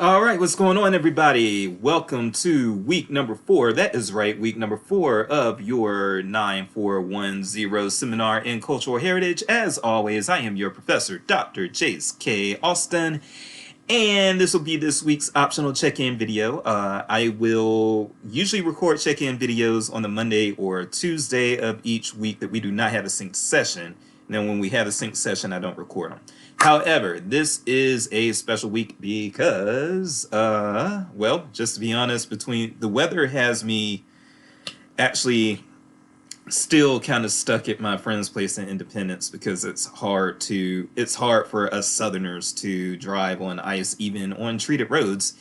All right, what's going on, everybody? Welcome to week number 4. That is right, week number 4 of your 9410 seminar in cultural heritage. As always, I am your professor, Dr. Jace K. Austin, and this will be this week's optional check-in video. I will usually record check-in videos on the Monday or Tuesday of each week that we do not have a synced session. And then when we have a synced session, I don't record them. However, this is a special week because, well, just to be honest, between the weather has me actually still kind of stuck at my friend's place in Independence because it's hard for us Southerners to drive on ice, even on treated roads.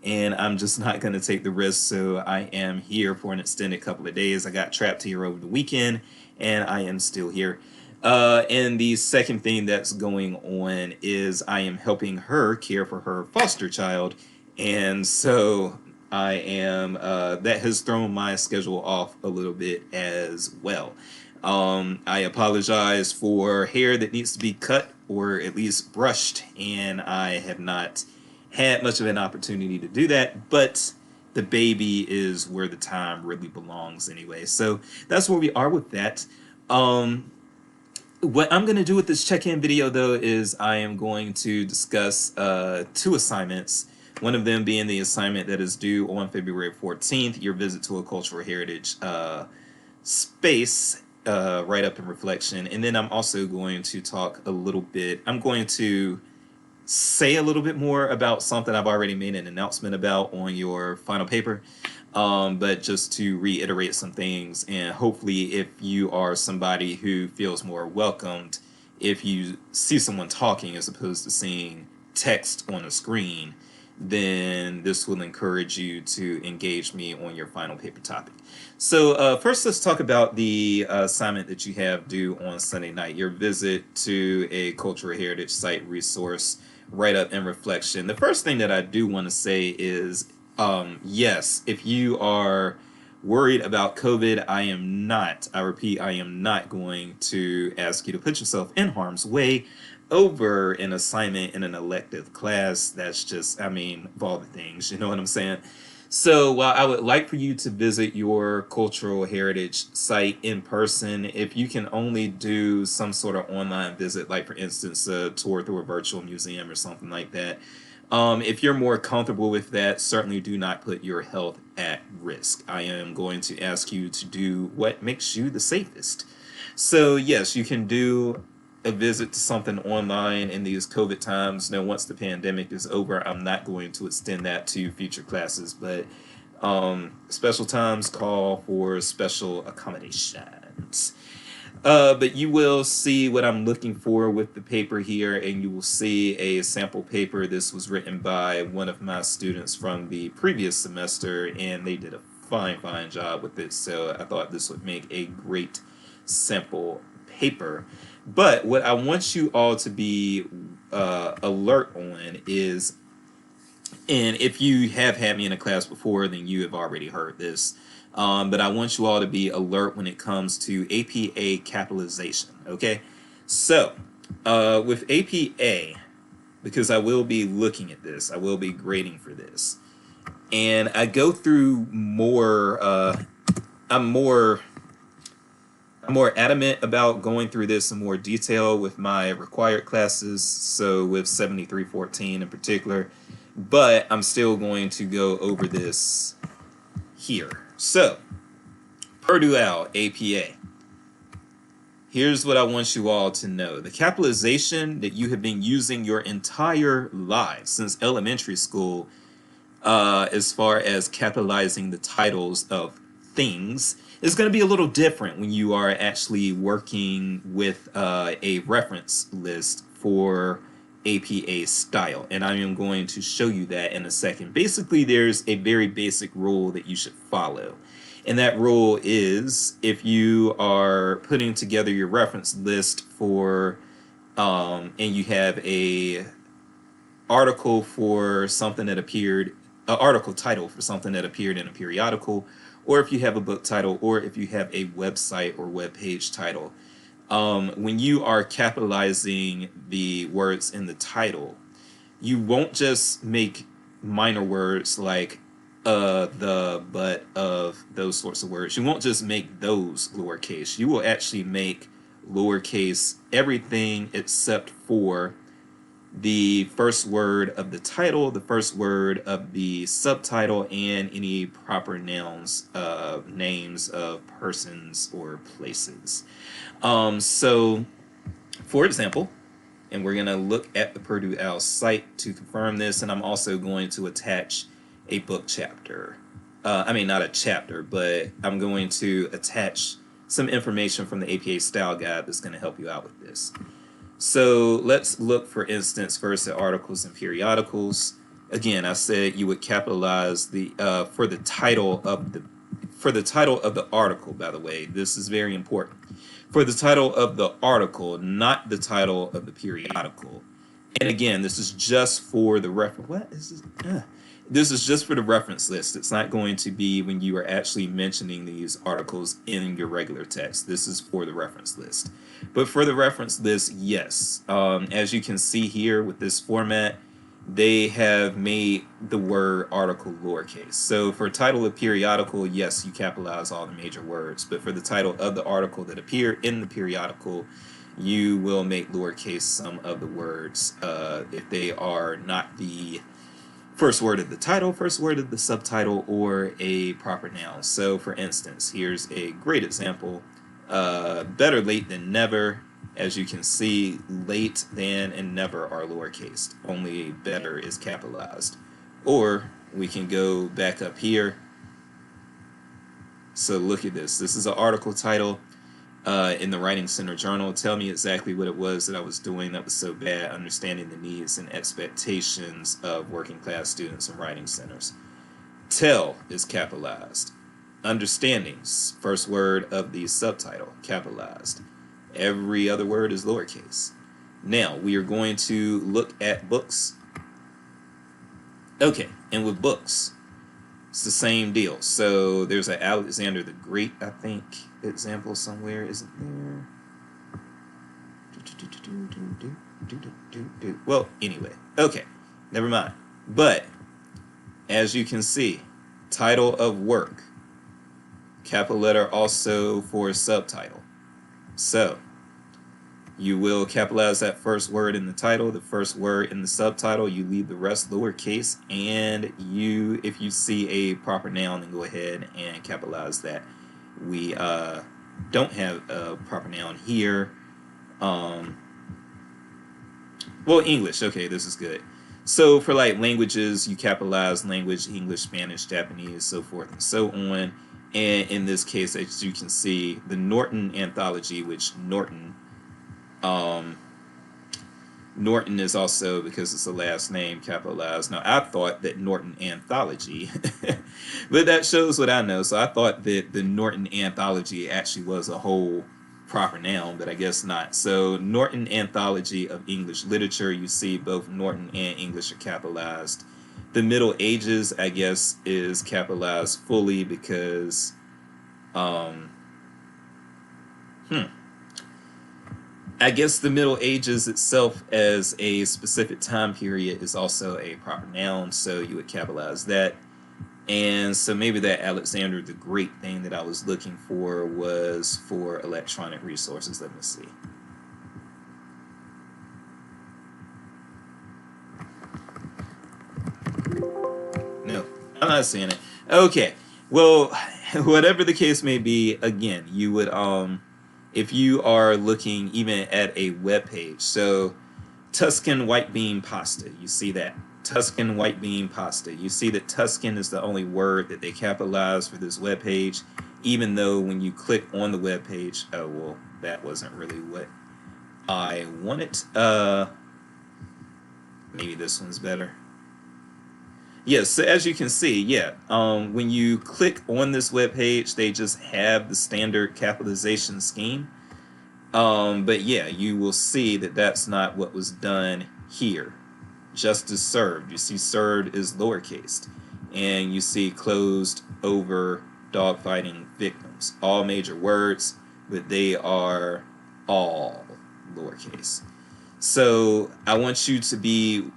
And I'm just not going to take the risk, so I am here for an extended couple of days. I got trapped here over the weekend, and I am still here. And the second thing that's going on is I am helping her care for her foster child. And so I am, that has thrown my schedule off a little bit as well. I apologize for hair that needs to be cut or at least brushed, and I have not had much of an opportunity to do that, but the baby is where the time really belongs anyway. So that's where we are with that. What I'm going to do with this check-in video, though, is I am going to discuss 2 assignments. One of them being the assignment that is due on February 14th, your visit to a cultural heritage space, write-up and reflection. And then I'm also going to talk a little bit, I'm going to say a little bit more about something I've already made an announcement about on your final paper. But just to reiterate some things, and hopefully if you are somebody who feels more welcomed if you see someone talking as opposed to seeing text on a screen, then this will encourage you to engage me on your final paper topic. So first, let's talk about the assignment that you have due on Sunday night, your visit to a cultural heritage site resource, write-up and reflection. The first thing that I do want to say is, yes, if you are worried about COVID, I repeat, I am not going to ask you to put yourself in harm's way over an assignment in an elective class. That's just, of all the things, you know what I'm saying? So while I would like for you to visit your cultural heritage site in person, if you can only do some sort of online visit, like for instance, a tour through a virtual museum or something like that, if you're more comfortable with that, certainly do not put your health at risk. I am going to ask you to do what makes you the safest. So yes, you can do a visit to something online in these COVID times. Now, once the pandemic is over, I'm not going to extend that to future classes, but special times call for special accommodations. But you will see what I'm looking for with the paper here, and you will see a sample paper. This was written by one of my students from the previous semester, and they did a fine job with it. So I thought this would make a great sample paper. But what I want you all to be alert on is, and if you have had me in a class before, then you have already heard this, but I want you all to be alert when it comes to APA capitalization, okay? So, with APA, because I will be looking at this, I will be grading for this, and I go through more, I'm more adamant about going through this in more detail with my required classes, so with 7314 in particular, but I'm still going to go over this here. So, Purdue APA. Here's what I want you all to know. The capitalization that you have been using your entire lives since elementary school, as far as capitalizing the titles of things, is going to be a little different when you are actually working with a reference list for APA style, and I am going to show you that in a second. Basically, there's a very basic rule that you should follow, and that rule is if you are putting together your reference list for and you have a article for something that appeared, an article title for something that appeared in a periodical, or if you have a book title, or if you have a website or web page title. When you are capitalizing the words in the title, you won't just make minor words like the, but, of, those sorts of words. You won't just make those lowercase. You will actually make lowercase everything except for the first word of the title, the first word of the subtitle, and any proper nouns, names of persons or places. So, for example, and we're going to look at the Purdue OWL site to confirm this, and I'm also going to attach a book chapter. I mean, not a chapter, but I'm going to attach some information from the APA style guide that's going to help you out with this. So let's look, for instance, first at articles and periodicals. Again, I said you would capitalize the for the title of the article. By the way, this is very important. For the title of the article, not the title of the periodical. And again, this is just for the reference. What is this? This is just for the reference list. It's not going to be when you are actually mentioning these articles in your regular text. This is for the reference list. But for the reference list, yes. As you can see here with this format, they have made the word article lowercase. So for title of periodical, yes, you capitalize all the major words. But for the title of the article that appear in the periodical, you will make lowercase some of the words if they are not the first word of the title, first word of the subtitle, or a proper noun. So for instance, here's a great example. Better late than never. As you can see, late, than, and never are lowercase. Only better is capitalized. Or we can go back up here. So look at this. This is an article title in the Writing Center Journal. Tell me exactly what it was that I was doing that was so bad. Understanding the needs and expectations of working class students in writing centers. Tell is capitalized. Understandings, first word of the subtitle, capitalized. Every other word is lowercase. Now, we are going to look at books. Okay, and with books, it's the same deal. So there's an Alexander the Great, I think, example somewhere, isn't there? Well, anyway, okay, never mind. But, as you can see, title of work, capital letter also for subtitle. So, you will capitalize that first word in the title, the first word in the subtitle. You leave the rest lowercase, and you, if you see a proper noun, then go ahead and capitalize that. We don't have a proper noun here. Well, English. Okay, this is good. So for like languages, you capitalize language, English, Spanish, Japanese, so forth and so on. And in this case, as you can see, the Norton Anthology, which Norton is also, because it's a last name, capitalized. Now, I thought that Norton Anthology, but that shows what I know. So I thought that the Norton Anthology actually was a whole proper noun, but I guess not. So Norton Anthology of English Literature, you see both Norton and English are capitalized. The Middle Ages, I guess, is capitalized fully because, I guess the Middle Ages itself as a specific time period is also a proper noun, so you would capitalize that. And so maybe that Alexander the Great thing that I was looking for was for electronic resources. Let me see. No, I'm not seeing it. Okay, well, whatever the case may be, again, you would, if you are looking even at a web page, so Tuscan white bean pasta, you see that. Tuscan white bean pasta. You see that Tuscan is the only word that they capitalize for this web page, even though when you click on the web page, oh, well, that wasn't really what I wanted. Maybe this one's better. Yes, so as you can see, yeah, when you click on this web page, they just have the standard capitalization scheme. But yeah, you will see that that's not what was done here. Justice served. You see served is lowercase. And you see closed over dogfighting victims. All major words, but they are all lowercase. So I want you to be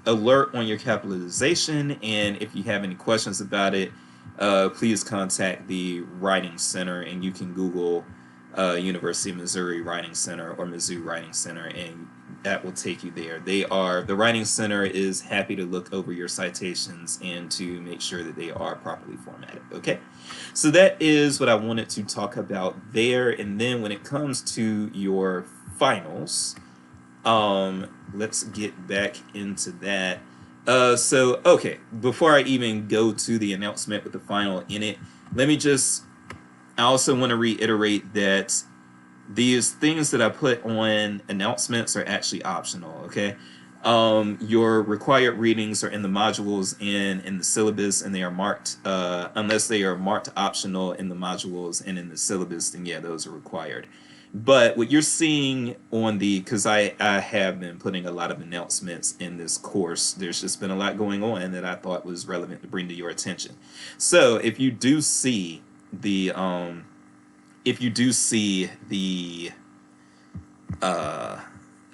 alert on your capitalization, and if you have any questions about it, please contact the Writing Center, and you can Google University of Missouri Writing Center or Mizzou Writing Center, and that will take you there. The Writing Center is happy to look over your citations and to make sure that they are properly formatted. Okay, so that is what I wanted to talk about there. And then when it comes to your finals, let's get back into that. Okay, before I even go to the announcement with the final in it, I also want to reiterate that these things that I put on announcements are actually optional, okay? Your required readings are in the modules and in the syllabus, and they are marked, unless they are marked optional in the modules and in the syllabus, then yeah, those are required. But what you're seeing because I have been putting a lot of announcements in this course, there's just been a lot going on that I thought was relevant to bring to your attention. So if you do see the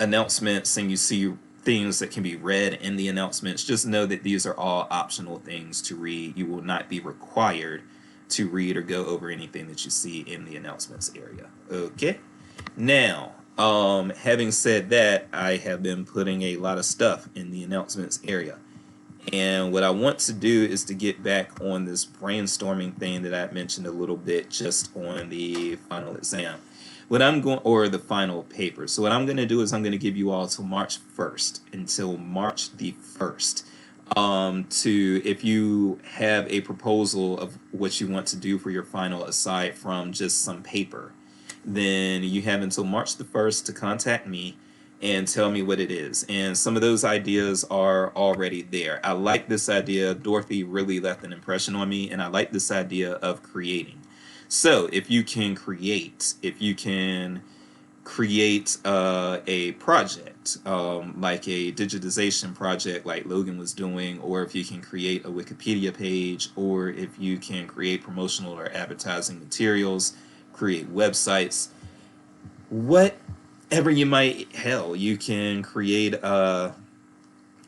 announcements and you see things that can be read in the announcements, just know that these are all optional things to read. You will not be required to read or go over anything that you see in the announcements area. Okay, now having said that, I have been putting a lot of stuff in the announcements area. And what I want to do is to get back on this brainstorming thing that I mentioned a little bit just on the final exam. Or the final paper. So what I'm going to do is I'm going to give you all till March 1st, until March the 1st. If you have a proposal of what you want to do for your final aside from just some paper, then you have until March the 1st to contact me and tell me what it is. And some of those ideas are already there. I like this idea. Dorothy really left an impression on me, and I like this idea of creating. So if you can create a project, like a digitization project like Logan was doing, or if you can create a Wikipedia page, or if you can create promotional or advertising materials, create websites, whatever you you can create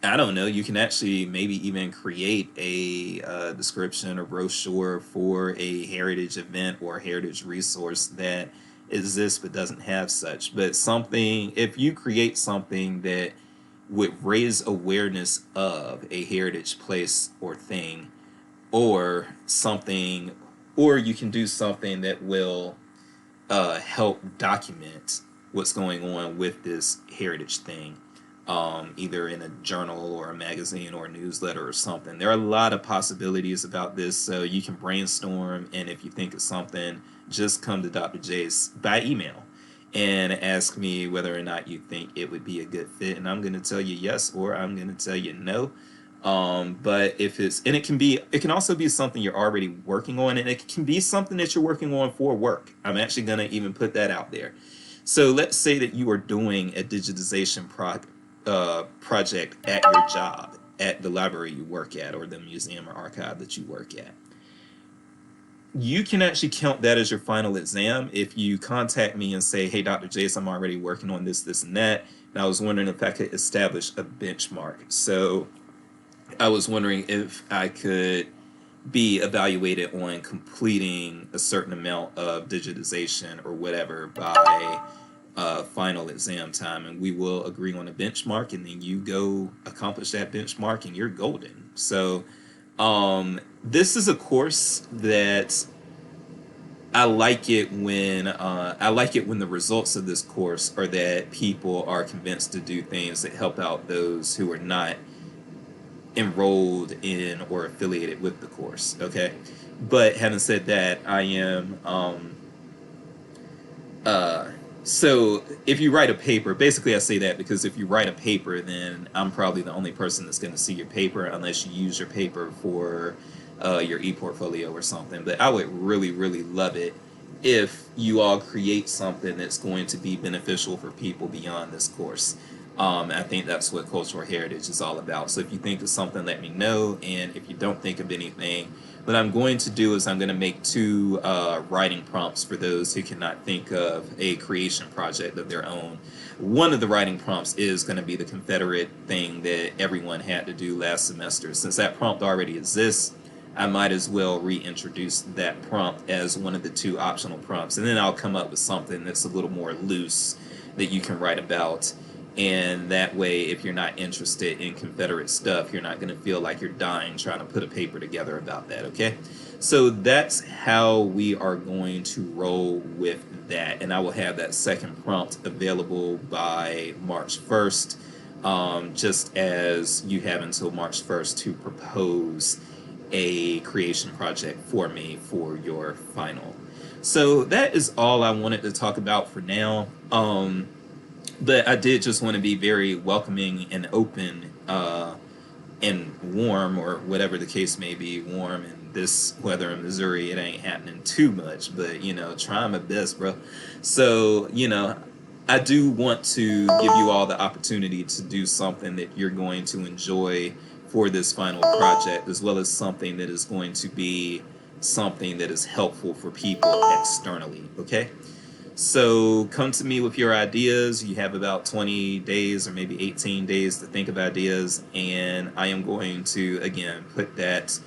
I don't know, you can actually maybe even create a description or brochure for a heritage event or heritage resource that exists but doesn't have such. But if you create something that would raise awareness of a heritage place or thing, or you can do something that will help document what's going on with this heritage thing, either in a journal or a magazine or a newsletter or something. There are a lot of possibilities about this, so you can brainstorm, and if you think of something, just come to Dr. Jace by email and ask me whether or not you think it would be a good fit, and I'm going to tell you yes, or I'm going to tell you no. But it can also be something you're already working on, and it can be something that you're working on for work. I'm actually going to even put that out there. So let's say that you are doing a digitization project at your job, at the library you work at, or the museum or archive that you work at. You can actually count that as your final exam if you contact me and say, hey, Dr. Jace, I'm already working on this, and that, and I was wondering if I could establish a benchmark. So I was wondering if I could be evaluated on completing a certain amount of digitization or whatever by final exam time, and we will agree on a benchmark, and then you go accomplish that benchmark and you're golden. So this is a course that I like it when the results of this course are that people are convinced to do things that help out those who are not enrolled in or affiliated with the course. Okay, but having said that, I am so if you write a paper, basically I say that because if you write a paper, then I'm probably the only person that's going to see your paper unless you use your paper for your e-portfolio or something. But I would really, really love it if you all create something that's going to be beneficial for people beyond this course. I think that's what cultural heritage is all about. So if you think of something, let me know. And if you don't think of anything, what I'm going to do is I'm going to make two writing prompts for those who cannot think of a creation project of their own. One of the writing prompts is going to be the Confederate thing that everyone had to do last semester. Since that prompt already exists, I might as well reintroduce that prompt as one of the two optional prompts. And then I'll come up with something that's a little more loose that you can write about. And that way, if you're not interested in Confederate stuff, you're not going to feel like you're dying trying to put a paper together about that, okay? So that's how we are going to roll with that. And I will have that second prompt available by March 1st, just as you have until March 1st to propose a creation project for me for your final. So that is all I wanted to talk about for now. But I did just want to be very welcoming and open and warm, or whatever the case may be, warm in this weather in Missouri. It ain't happening too much, but, trying my best, bro. So, I do want to give you all the opportunity to do something that you're going to enjoy for this final project, as well as something that is going to be something that is helpful for people externally, okay? So come to me with your ideas. You have about 20 days or maybe 18 days to think of ideas, and I am going to, again, put that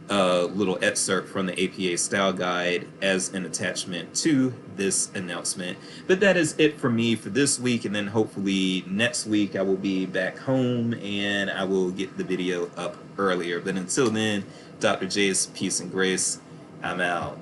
little excerpt from the APA Style Guide as an attachment to this announcement. But that is it for me for this week, and then hopefully next week I will be back home and I will get the video up earlier. But until then, Dr. J's peace and grace. I'm out.